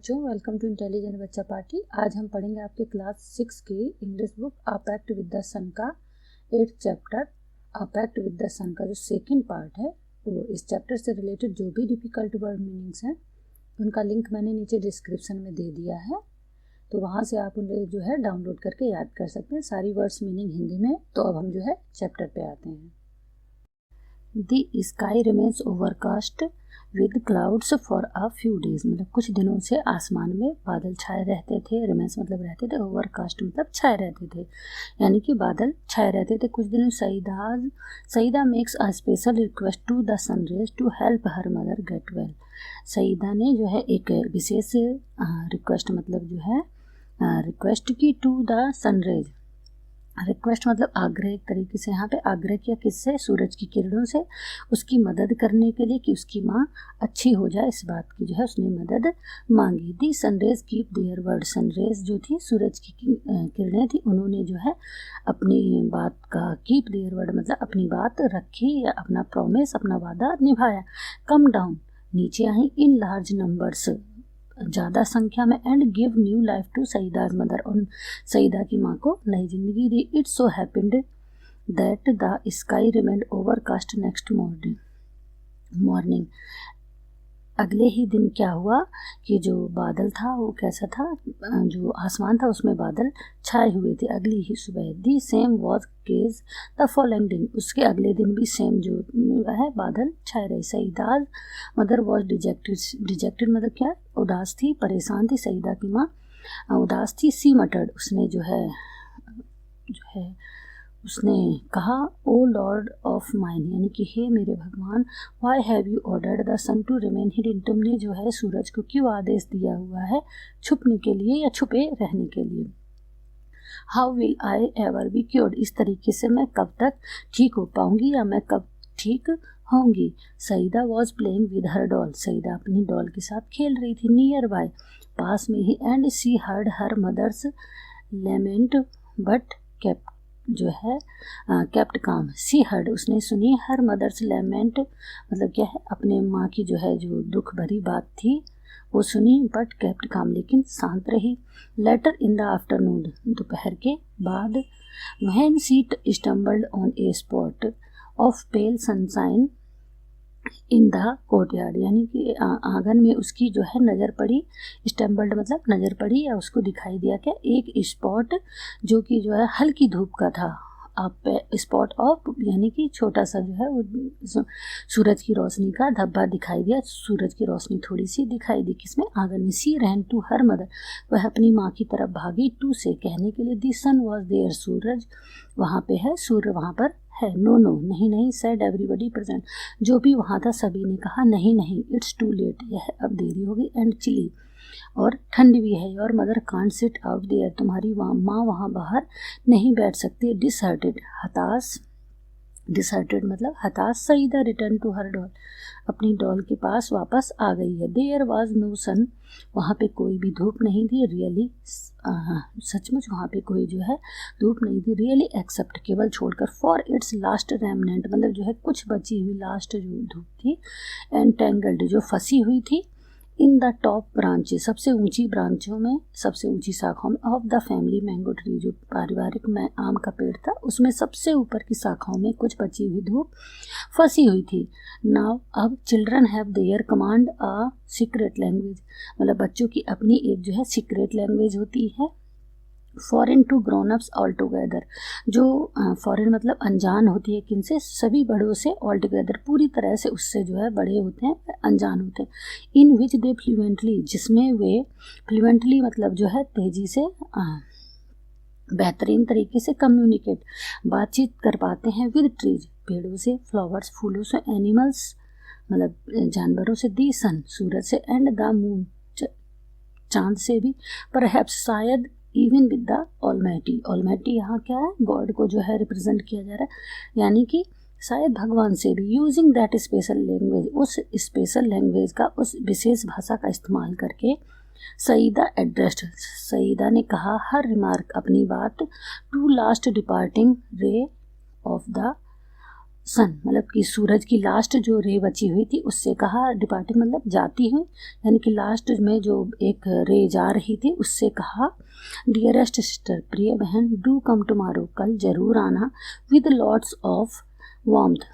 बच्चों, welcome to intelligent Bachcha party. आज हम पढ़ेंगे आपके क्लास 6 की English book a pact with the sun का 8th chapter a pact with the sun का जो सेकंड पार्ट है वो इस चैप्टर से रिलेटेड जो भी डिफिकल्ट वर्ड मीनिंग्स हैं उनका लिंक मैंने नीचे डिस्क्रिप्शन में दे दिया है, तो वहाँ से आप उन्हें जो है डाउनलोड करके याद कर सकते हैं सारी वर्ड्स मीनिंग हिंदी में। तो अब हम जो है चैप्टर पे आते हैं। The sky remains overcast with clouds for a few days, मतलब कुछ दिनों से आसमान में बादल छाए रहते थे। रिमेन्स मतलब रहते थे, ओवरकास्ट मतलब छाए रहते थे, यानी कि बादल छाए रहते थे कुछ दिनों। Saida makes a special request to the sun rays to help her mother get well. Saida ने जो है एक विशेष रिक्वेस्ट मतलब जो है रिक्वेस्ट की टू द सनरेज। रिक्वेस्ट मतलब आग्रह, एक तरीके से यहाँ पे आग्रह किया किससे, सूरज की किरणों से, उसकी मदद करने के लिए कि उसकी माँ अच्छी हो जाए, इस बात की जो है उसने मदद मांगी। The sunrays keep their word, sunrays जो थी सूरज की किरणें थी, उन्होंने जो है अपनी बात का कीप देयर वर्ड मतलब अपनी बात रखी या अपना प्रॉमिस अपना वादा निभाया। कम डाउन नीचे आई इन लार्ज नंबर्स ज़्यादा संख्या में and give new life to Saida's mother, और सईदा की माँ को नई जिंदगी दी। It's so happened that the sky remained overcast next morning. अगले ही दिन क्या हुआ कि जो बादल था वो कैसा था, जो आसमान था उसमें बादल छाए हुए थे अगली ही सुबह। The same was case the following दिन, उसके अगले दिन भी सेम जो है बादल छाए रहे। सईदाज मदर वॉज डिजेक्टेड मतलब क्या, उदास थी, परेशान थी। सईदा की माँ उदास थी। सी मटर्ड, उसने जो है उसने कहा, ओ लॉर्ड ऑफ माइन, यानी कि हे मेरे भगवान, why have you ordered the sun to remain hidden, तुमने जो है सूरज को क्यों आदेश दिया हुआ है छुपने के लिए या छुपे रहने के लिए। How will I ever be cured, इस तरीके से मैं कब तक ठीक हो पाऊंगी या मैं कब ठीक होंगी। Saida was playing with her doll, Saida अपनी डॉल के साथ खेल रही थी। नियर बाय, पास में ही। And she heard her mother's lament but kept, जो है केप्ट काम। सी हर्ड, उसने सुनी, हर मदर्स लेमेंट मतलब क्या है, अपने माँ की जो है जो दुख भरी बात थी वो सुनी, बट केप्ट काम लेकिन शांत रही। लेटर इन द आफ्टरनून, दोपहर के बाद। When she stumbled on a spot of pale sunshine in the courtyard, यानी कि आंगन में उसकी जो है नज़र पड़ी। स्टम्बल्ड मतलब नज़र पड़ी या उसको दिखाई दिया क्या, एक स्पॉट जो कि जो है हल्की धूप का था। आप स्पॉट ऑफ यानी कि छोटा सा जो है वो सूरज की रोशनी का धब्बा दिखाई दिया, सूरज की रोशनी थोड़ी सी दिखाई दी किसमें, आंगन में। सी रैन टू हर मदर, वह अपनी माँ की तरफ भागी, टू से कहने के लिए। दी सन वॉज देयर, सूरज वहाँ पे है, सूर्य वहाँ पर है। नो नो नहीं नहीं, सेड एवरीबडी प्रेजेंट, जो भी वहाँ था सभी ने कहा नहीं नहीं। इट्स टू लेट, यह अब देरी होगी। एंड चिली, और ठंड भी है। और mother can't sit out there, तुम्हारी माँ वहाँ बाहर नहीं बैठ सकती। डिसहर्टेड, हताश, डिसहर्टेड मतलब हताश। Saida return to her doll, अपनी डॉल के पास वापस आ गई है। देयर वाज नो सन, वहाँ पे कोई भी धूप नहीं थी। रियली, सचमुच वहाँ पे कोई जो है धूप नहीं थी। रियली एक्सेप्ट, केवल छोड़कर। फॉर इट्स लास्ट रेमनेंट मतलब जो है कुछ बची हुई लास्ट जो धूप थी। एंटेंगल्ड, जो फंसी हुई थी। इन द टॉप ब्रांचेस, सबसे ऊंची ब्रांचों में, सबसे ऊंची शाखाओं में। Of the family mango tree, जो पारिवारिक आम का पेड़ था उसमें सबसे ऊपर की शाखाओं में कुछ बची हुई धूप फंसी हुई थी। नाउ, अब children have their command a secret language, मतलब बच्चों की अपनी एक जो है सीक्रेट लैंग्वेज होती है। Foreign to grown ups all together, जो फॉरेन मतलब अनजान होती है किनसे, सभी बड़ों से। ऑल टुगेदर पूरी तरह से उससे जो है बड़े होते हैं, अनजान होते हैं। इन विच दे फ्लुएंटली, जिसमें वे फ्लुएंटली मतलब जो है तेजी से बेहतरीन तरीके से कम्युनिकेट बातचीत कर पाते हैं। विद ट्रीज, पेड़ों से। फ्लावर्स, फूलों से। एनिमल्स मतलब जानवरों से। दी सन, सूरज से। एंड द मून, चांद से भी। परहैप्स, शायद। Even with the almighty, almighty यहाँ क्या है, गॉड को जो है रिप्रेजेंट किया जा रहा है, यानी कि शायद भगवान से भी। यूजिंग दैट स्पेशल लैंग्वेज, उस स्पेशल लैंग्वेज का, उस विशेष भाषा का इस्तेमाल करके। सईदा एड्रेस्ड, सईदा ने कहा, हर रिमार्क अपनी बात, to last departing ray of the sun मतलब कि सूरज की लास्ट जो रे बची हुई थी उससे कहा, डिपार्टिंग मतलब जाती हुई, यानी कि लास्ट में जो एक रे जा रही थी उससे कहा, डियरेस्ट सिस्टर प्रिय बहन, डू कम टुमारो, कल जरूर आना, विद लॉट्स ऑफ वार्मथ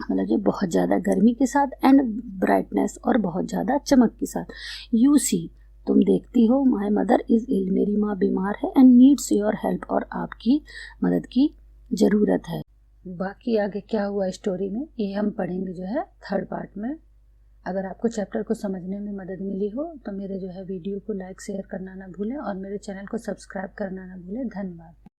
मतलब जो बहुत ज़्यादा गर्मी के साथ, एंड ब्राइटनेस और बहुत ज़्यादा चमक के साथ। यू सी तुम देखती हो, माई मदर इज़ इल मेरी माँ बीमार है, एंड नीड्स योर हेल्प और आपकी मदद की ज़रूरत है। बाकी आगे क्या हुआ स्टोरी में ये हम पढ़ेंगे जो है थर्ड पार्ट में। अगर आपको चैप्टर को समझने में मदद मिली हो तो मेरे जो है वीडियो को लाइक शेयर करना ना भूलें और मेरे चैनल को सब्सक्राइब करना ना भूलें। धन्यवाद।